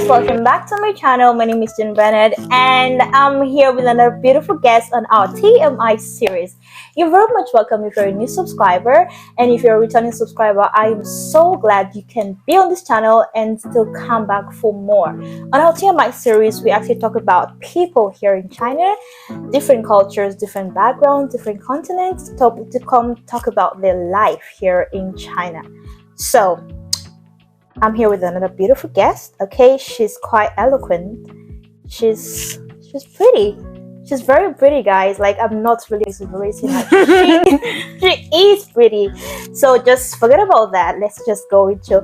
welcome back to my channel. My name is Jinan and I'm here with another beautiful guest on our TMI series. You're very much welcome if you're a new subscriber, and if you're a returning subscriber, I am so glad you can be on this channel and still come back for more. On our TMI series, we actually talk about people here in China, different cultures, different backgrounds, different continents, to come talk about their life here in China. So I'm here with another beautiful guest. Okay, she's quite eloquent. She's pretty. She's very pretty, guys. Like, I'm not really exaggerating. Like, she is pretty. So just forget about that. Let's just go into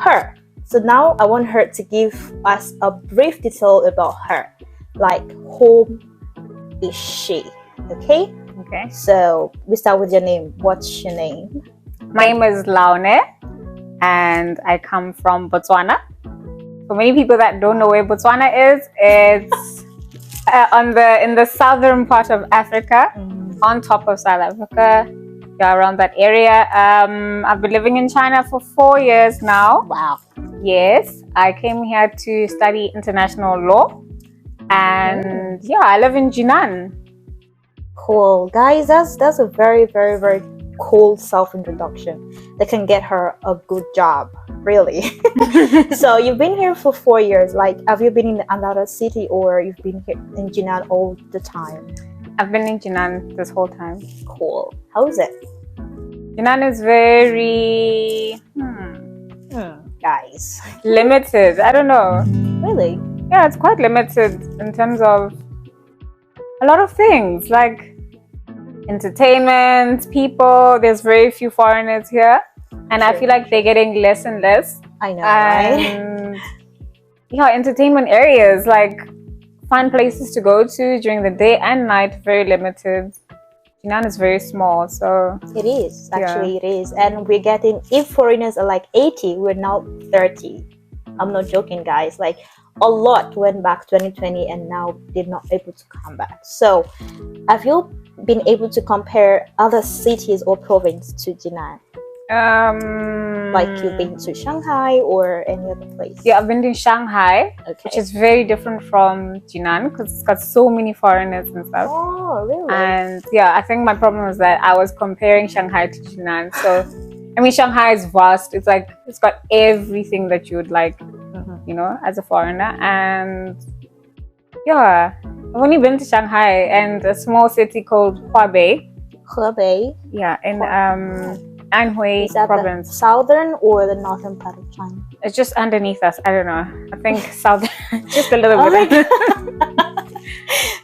her. So now I want her to give us a brief detail about her. Like, who is she? Okay. Okay. So we start with your name. What's your name? My name is Laone, and I come from Botswana. For many people that don't know where Botswana is, it's in the southern part of Africa, on top of South Africa, around that area. I've been living in China for 4 years now. Wow. Yes, I came here to study international law, and yeah, I live in Jinan. Cool, guys. That's a very, very, very cool self-introduction that can get her a good job, really. So you've been here for 4 years. Like, have you been in another city, or you've been here in Jinan all the time? I've been in Jinan this whole time. Cool. How is it? Jinan is very guys, limited. I don't know. Really? Yeah, it's quite limited in terms of a lot of things, like entertainment, people. There's very few foreigners here, and I feel like they're getting less and less. I know, right? And yeah, entertainment areas, like fun places to go to during the day and night, very limited. Jinan is very small, so it is actually. It is, and we're getting, if foreigners are like 80, we're now 30. I'm not joking, guys. Like, a lot went back 2020 and now they're not able to come back. So have you been able to compare other cities or province to Jinan? Like, you've been to Shanghai or any other place? Yeah, I've been to Shanghai, which is very different from Jinan because it's got so many foreigners and stuff. Oh, really? And yeah, I think my problem was that I was comparing Shanghai to Jinan. So I mean, Shanghai is vast. It's like, it's got everything that you would like, you know, as a foreigner. And yeah, I've only been to Shanghai and a small city called Hubei. Hubei? Yeah, in Anhui province. The southern or the northern part of China? It's just underneath us. I don't know. I think southern, just a little bit.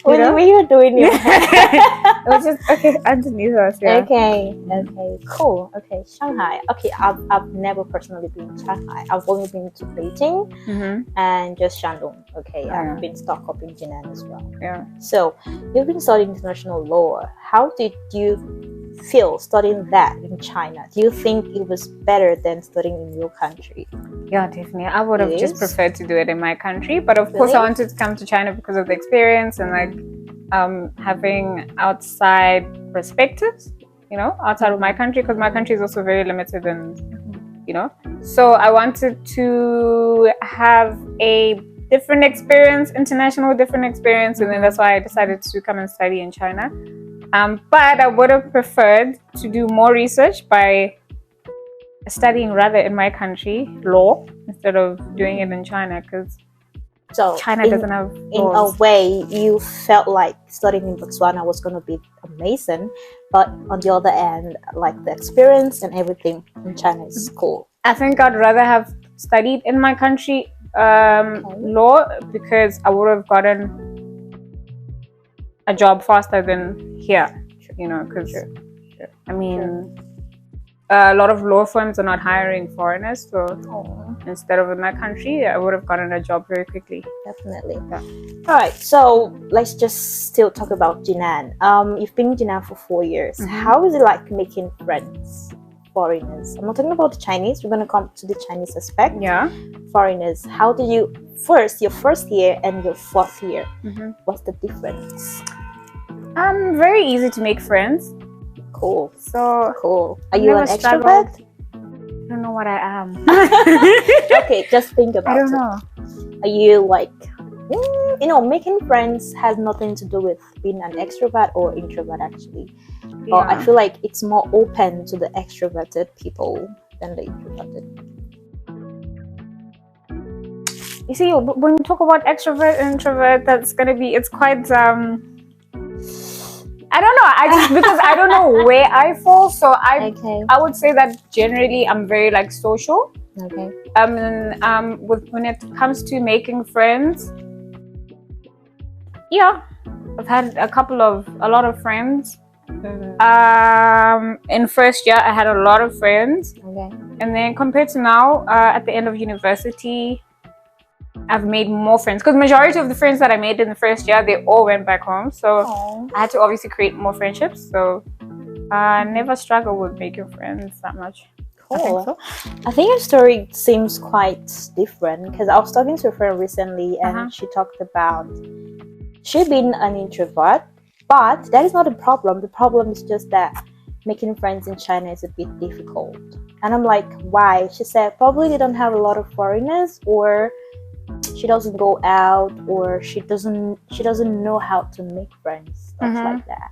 When you were doing your it was just underneath us. Yeah. Okay, cool. Okay, Shanghai. Okay, I've never personally been to Shanghai. I've only been to Beijing and just Shandong. Okay, I've been stuck up in Jinan as well. Yeah. So you've been studying international law. How did you feel studying that in China? Do you think it was better than studying in your country? Yeah, definitely. I would have just preferred to do it in my country, but of course I wanted to come to China because of the experience and like having outside perspectives, you know, outside of my country, because my country is also very limited and you know, so I wanted to have a different experience, international different experience, and then that's why I decided to come and study in China. But I would have preferred to do more research by studying rather in my country law instead of doing it in China, because China doesn't have laws. In a way, you felt like studying in Botswana was going to be amazing, but on the other end, like, the experience and everything in China is cool. I think I'd rather have studied in my country law, because I would have gotten a job faster than here, you know, because I mean, a lot of law firms are not hiring foreigners, so instead of in my country, I would have gotten a job very quickly. Definitely. Yeah. All right, so let's just still talk about Jinan. You've been in Jinan for 4 years. How is it like making friends, foreigners? I'm not talking about the Chinese. We're going to come to the Chinese aspect. Yeah. Foreigners. How did you your first year and your 4th year? What's the difference? Very easy to make friends. Cool. So cool. Are you an extrovert? I don't know what I am. Okay, just think about it. I don't know. Are you like, making friends has nothing to do with being an extrovert or introvert actually. Yeah. Or I feel like it's more open to the extroverted people than the introverted. You see, when you talk about extrovert and introvert, it's quite I don't know. Because I don't know where I fall, so I would say that generally I'm very like social. Okay. When it comes to making friends, yeah, I've had a lot of friends. In first year, I had a lot of friends. Okay. And then compared to now, at the end of university, I've made more friends, because majority of the friends that I made in the first year, they all went back home. So I had to obviously create more friendships. So I never struggle with making friends that much. Cool. I think your story seems quite different, because I was talking to a friend recently and she talked about she being an introvert, but that is not a problem. The problem is just that making friends in China is a bit difficult. And I'm like, why? She said probably they don't have a lot of foreigners, or she doesn't go out, or she doesn't know how to make friends, stuff like that.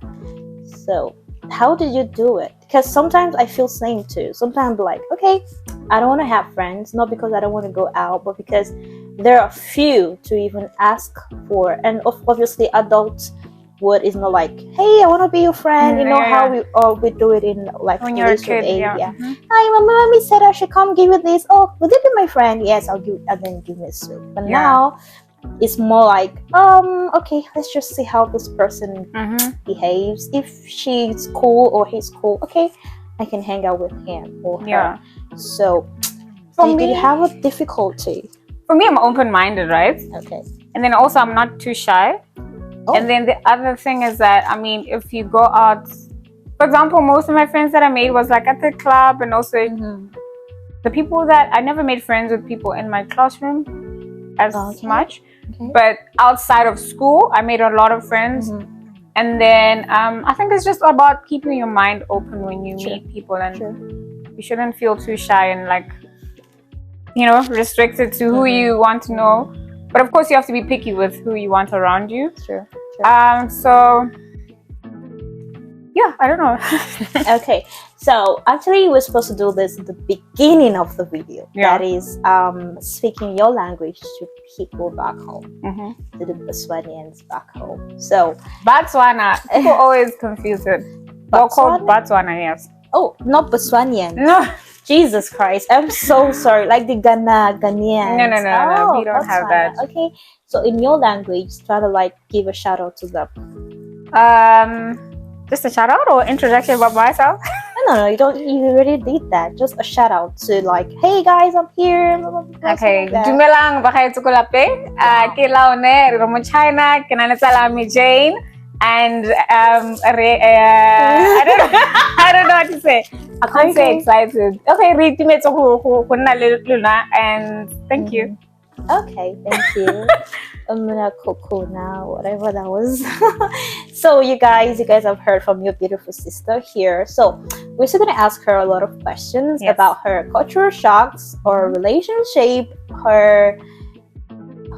So how did you do it? Because sometimes I feel same too. Sometimes I'm like, okay, I don't want to have friends, not because I don't want to go out, but because there are few to even ask for. And obviously adults word is not like, hey, I want to be your friend. How we do it in like when you're a kid. Hi, my mommy said I should come give you this. Oh, would you be my friend? Yes, I'll give, and then give me a soup. But now it's more like, okay, let's just see how this person behaves. If she's cool or he's cool, okay, I can hang out with him or her. So do you have a difficulty? For me, I'm open-minded, right? Okay. And then also I'm not too shy. And then the other thing is that, I mean, if you go out, for example, most of my friends that I made was like at the club, and also the people that I never made friends with people in my classroom as much. Okay. But outside of school, I made a lot of friends. And then I think it's just about keeping your mind open when you meet people, and you shouldn't feel too shy and like, restricted to who you want to know. But of course, you have to be picky with who you want around you. Sure. So yeah, I don't know. Okay, so actually we're supposed to do this at the beginning of the video. That is speaking your language to people back home, to the Botswanians back home. So Botswana, people always confuse it. They're called Botswana, yes. Oh, not Botswanians. No. Jesus Christ, I'm so sorry. Like the Ghanaians. No, we don't have that. Okay, so in your language, try to like give a shout out to them. Just a shout out or introduction about myself? No, you don't. You already did that. Just a shout out to like, hey guys, I'm here. Okay, dumelang bakay tukulape. Ke Laone, from China, kinanasalami Jane. And I don't know what to say. I can't say excited. Okay, read Luna, and thank you. Okay, thank you. I'm gonna cocoa now, whatever that was. So you guys have heard from your beautiful sister here. So we're still gonna ask her a lot of questions about her cultural shocks, or relationship, her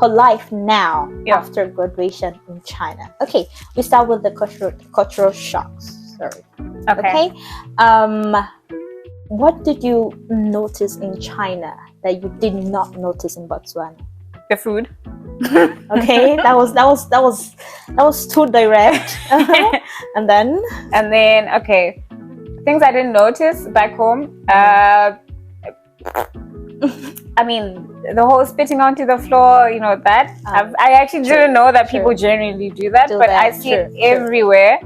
life now after graduation in China. Okay, we start with the cultural shocks. Sorry. Okay. What did you notice in China that you did not notice in Botswana? The food. Okay, that was too direct. And then okay, things I didn't notice back home. I mean, the whole spitting onto the floor, that. I actually didn't know that people generally do that, but I see it everywhere.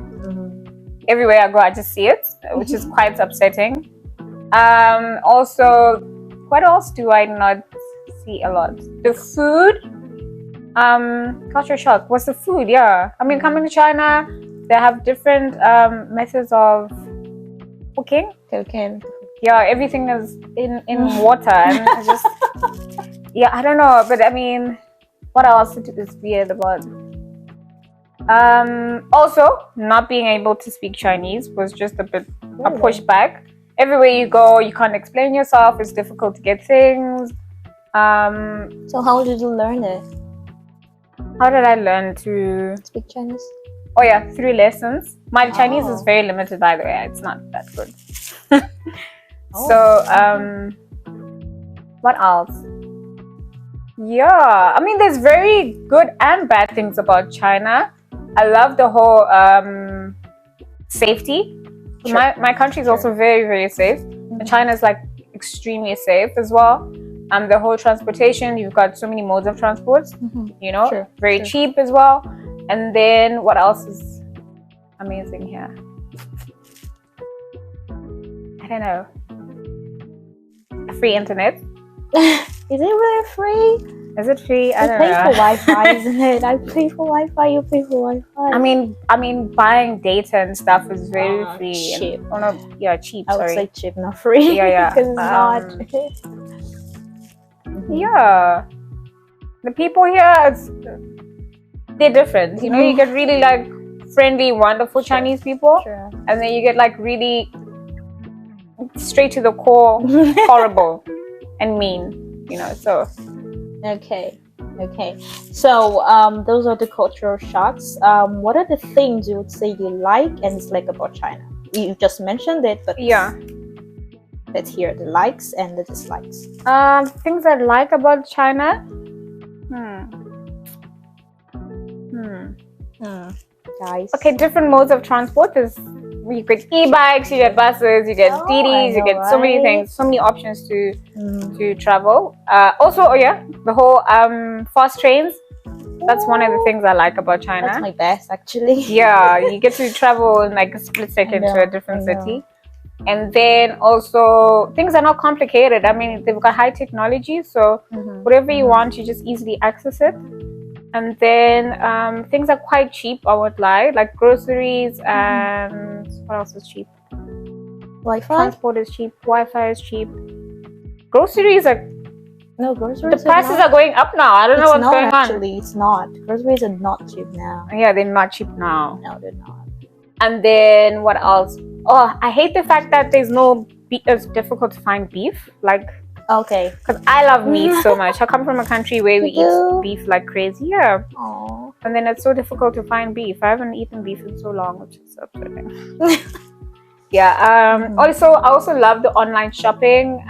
Everywhere I go, I just see it, which is quite upsetting. Also, what else do I not see a lot? The food. Culture shock was the food, I mean, coming to China, they have different methods of cooking. Yeah, everything is in water, and it's just I don't know, but I mean, what else is weird about? Also, not being able to speak Chinese was just a bit a pushback. Everywhere you go, you can't explain yourself. It's difficult to get things. So how did you learn it? How did I learn to speak Chinese? Oh yeah, 3 lessons. My Chinese is very limited, by the way. It's not that good. So what else? Yeah, I mean, there's very good and bad things about China. I love the whole safety. Sure. My country is also very, very safe. And China is like extremely safe as well. The whole transportation, you've got so many modes of transport, you know, very cheap as well. And then what else is amazing here? I don't know. Free internet. Is it really free? Is it free? I don't know. You pay for Wi-Fi, isn't it? I pay for Wi-Fi. You pay for Wi-Fi. I mean, buying data and stuff is very free. Cheap. And, no, yeah, cheap. I would say cheap, not free. Yeah. Because it's not. Yeah, the people here, they're different. You know, you get really like friendly, wonderful Chinese people, and then you get like really straight to the core, horrible and mean. You know, so. Okay. So those are the cultural shocks. What are the things you would say you like and dislike about China? You just mentioned it, but yeah. Let's hear the likes and the dislikes. Things I like about China. Guys. Okay, different modes of transport. You get e-bikes, you get buses, you get DDs, you get so many things, so many options to travel. Also, the whole fast trains. That's one of the things I like about China. That's my best, actually. Yeah, you get to travel in like a split second to a different city. And then also, things are not complicated. I mean, they've got high technology, so whatever you want, you just easily access it. And then things are quite cheap, I would lie, like groceries and what else is cheap? Wi-Fi? Transport is cheap, Wi-Fi is cheap. Groceries are... No, groceries the prices are going up now. I don't know what's going on. Actually, it's not. Groceries are not cheap now. Yeah, they're not cheap now. No, they're not. And then what else? Oh, I hate the fact that there's no beef. It's difficult to find beef. Like, okay, because I love meat so much. I come from a country where we eat beef like crazy. Yeah. Aww. And then it's so difficult to find beef. I haven't eaten beef in so long, which is upsetting. Yeah. Also, I also love the online shopping.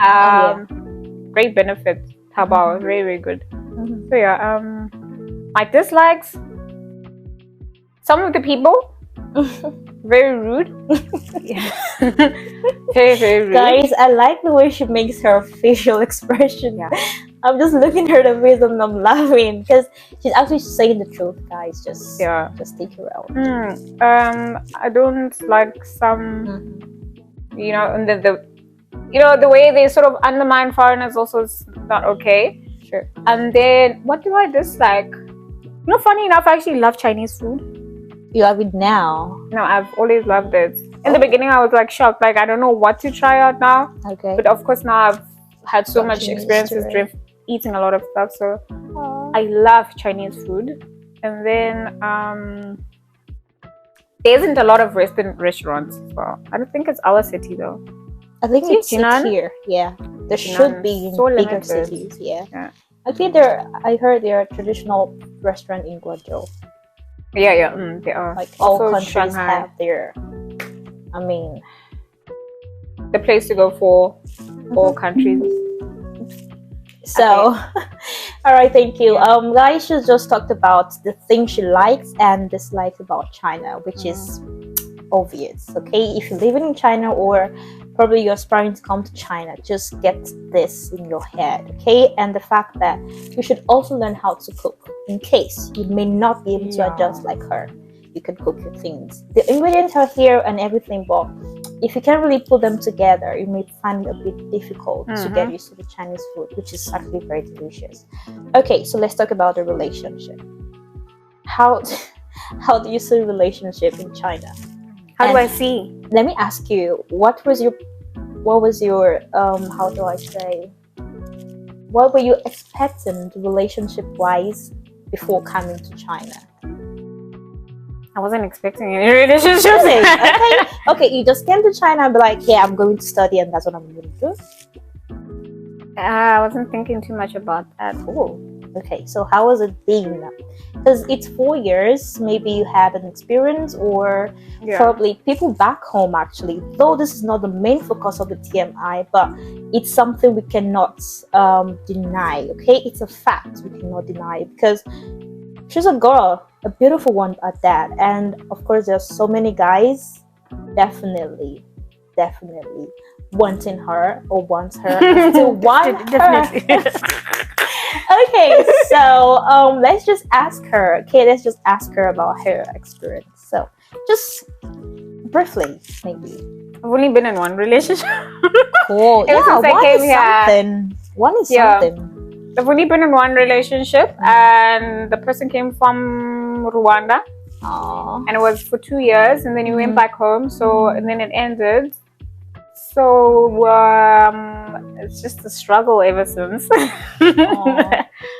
Great benefits. Taobao, very, very good. So yeah. My dislikes. Some of the people. Very rude. Very, very rude. Guys, I like the way she makes her facial expression. Yeah. I'm just looking at her face and I'm laughing because she's actually saying the truth, guys. Just take her out. I don't like some, you know, and the way they sort of undermine foreigners also is not okay. Sure. And then what do I dislike? You know, funny enough, I actually love Chinese food. You love it now? No, I've always loved it. In the beginning, I was like shocked. Like, I don't know what to try out now. Okay. But of course, now I've had so much experiences eating a lot of stuff. So I love Chinese food. And then there isn't a lot of Western restaurants as well. I don't think it's our city though. I think it's Jinan? Here. Yeah. There Jinan should be in so bigger limited. cities. Yeah. I think I heard there are traditional restaurant in Guangzhou. Yeah, they are. Like all also countries Shanghai. have their, I mean, the place to go for all countries. So, all right, thank you. Guys, she just talked about the things she likes and dislikes about China, which is obvious. Okay, if you're living in China or probably you're aspiring to come to China, just get this in your head. Okay, and the fact that you should also learn how to cook in case you may not be able to adjust like her. You can cook your things. The ingredients are here and everything, but if you can't really put them together, you may find it a bit difficult to get used to the Chinese food, which is actually very delicious. Okay, so let's talk about the relationship. How do you see relationship in China? How do I see? Let me ask you, what was your how do I say? What were you expecting relationship wise before coming to China? I wasn't expecting any relationship. Okay, you just came to China and be like, yeah, I'm going to study and that's what I'm going to do. I wasn't thinking too much about that. Oh, okay. So how was it been? Because it's 4 years. Maybe you had an experience, or probably people back home actually. Though this is not the main focus of the TMI, but it's something we cannot deny. Okay, it's a fact we cannot deny because she's a girl, a beautiful one at that. And of course, there's so many guys, definitely, definitely wanting her or wants her, and still want her. Definitely. Okay, so let's just ask her. Okay, let's just ask her about her experience. So, just briefly, maybe. I've only been in one relationship. Cool. Ever Yeah, since I one came is here. something. One is something. I've only been in one relationship, and the person came from Rwanda. Aww. And it was for 2 years, and then he went back home. So, and then it ended. So it's just a struggle ever since.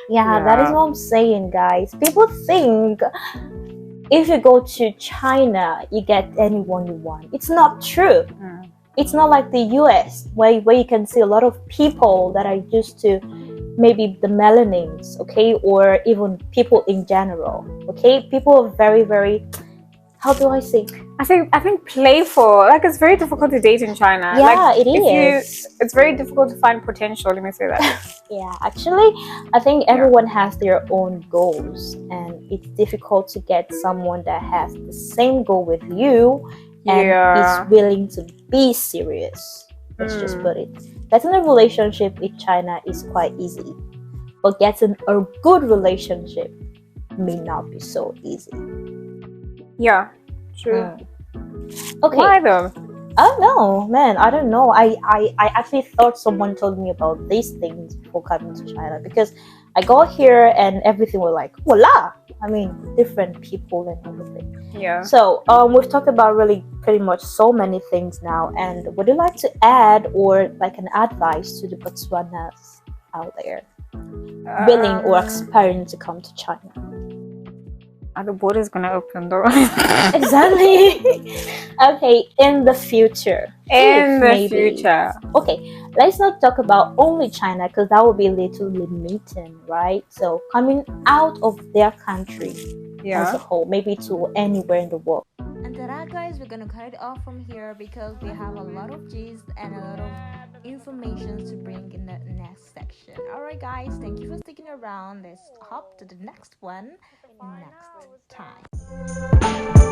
Yeah, that is what I'm saying, guys. People think if you go to China, you get anyone you want. It's not true. It's not like the US, where you can see a lot of people that are used to maybe the melanins, okay, or even people in general, okay. People are very, very, how do I say? I think playful. Like, it's very difficult to date in China. Yeah, like, it is. It's very difficult to find potential. Let me say that. Yeah, actually, I think everyone has their own goals, and it's difficult to get someone that has the same goal with you and is willing to be serious. Let's just put it. Getting a relationship in China is quite easy, but getting a good relationship may not be so easy. Yeah, true. Okay. Why though? Oh no, man, I don't know. I actually thought someone told me about these things before coming to China, because I got here and everything was like, voila! I mean, different people and everything. Yeah. So we've talked about really pretty much so many things now, and would you like to add or like an advice to the Botswanas out there willing or aspiring to come to China? The border's gonna open though. Exactly. Okay, in the future. Future. Okay, let's not talk about only China, because that would be a little limiting, right? So coming out of their country as a whole, maybe to anywhere in the world. And that, guys, we're gonna cut it off from here because we have a lot of gist and a lot of information to bring in the next section. Alright, guys, thank you for sticking around. Let's hop to the next one next time.